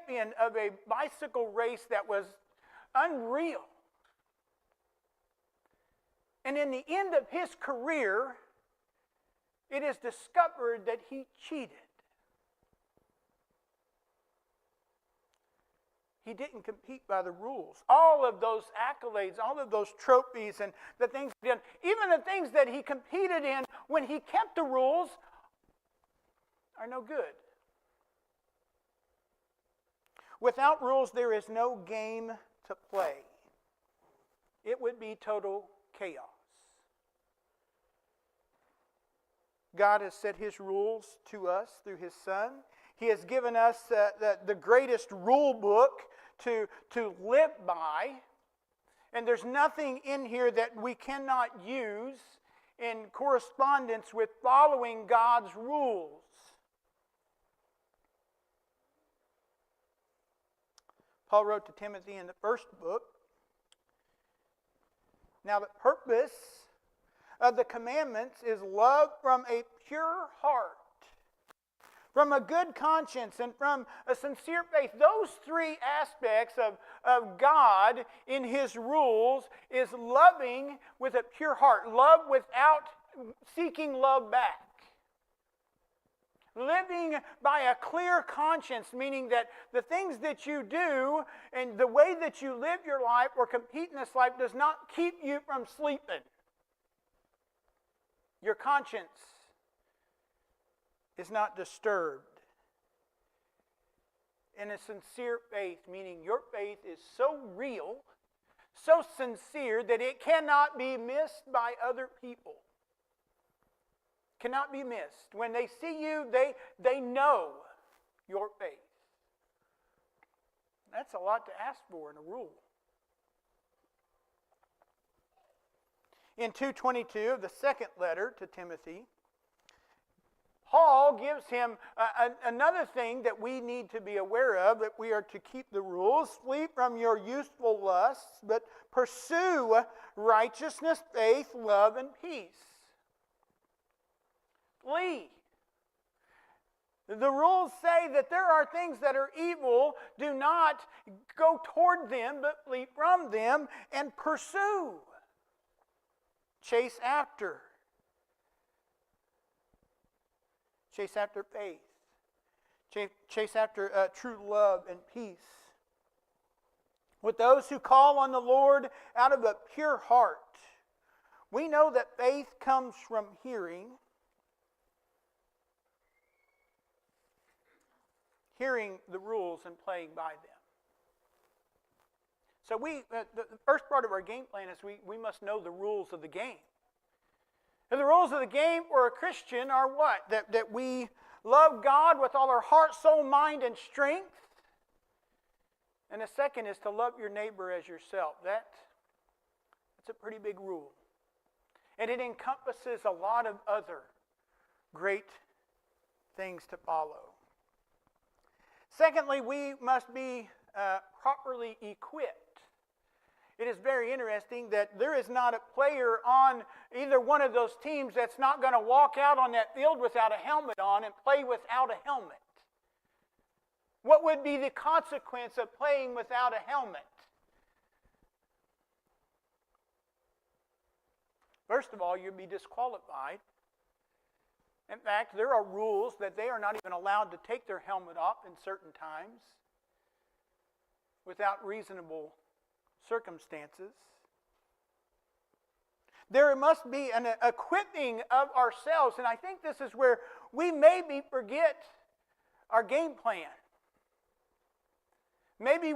champion of a bicycle race that was unreal. And in the end of his career, it is discovered that he cheated. He didn't compete by the rules. All of those accolades, all of those trophies and the things he did, even the things that he competed in when he kept the rules, are no good. Without rules, there is no game to play. It would be total chaos. God has set His rules to us through His Son. He has given us the greatest rule book to live by. And there's nothing in here that we cannot use in correspondence with following God's rules. Paul wrote to Timothy in the first book, "Now the purpose of the commandments is love from a pure heart, from a good conscience, and from a sincere faith." Those three aspects of God in His rules is loving with a pure heart. Love without seeking love back. Living by a clear conscience, meaning that the things that you do and the way that you live your life or compete in this life does not keep you from sleeping. Your conscience is not disturbed. And a sincere faith, meaning your faith is so real, so sincere that it cannot be missed by other people. Cannot be missed. When they see you, they know your faith. That's a lot to ask for in a rule. In 2:22 of the second letter to Timothy, Paul gives him another thing that we need to be aware of, that we are to keep the rules. "Flee from your youthful lusts, but pursue righteousness, faith, love, and peace." Flee. The rules say that there are things that are evil. Do not go toward them, but flee from them and pursue. Chase after. Chase after faith. Chase after true love and peace. With those who call on the Lord out of a pure heart. We know that faith comes from hearing. Hearing the rules and playing by them. So the first part of our game plan is we must know the rules of the game. And the rules of the game for a Christian are what? That we love God with all our heart, soul, mind, and strength. And the second is to love your neighbor as yourself. That's a pretty big rule. And it encompasses a lot of other great things to follow. Secondly, we must be properly equipped. It is very interesting that there is not a player on either one of those teams that's not going to walk out on that field without a helmet on and play without a helmet. What would be the consequence of playing without a helmet? First of all, you'd be disqualified. In fact, there are rules that they are not even allowed to take their helmet off in certain times without reasonable circumstances. There must be an equipping of ourselves, and I think this is where we maybe forget our game plan. Maybe we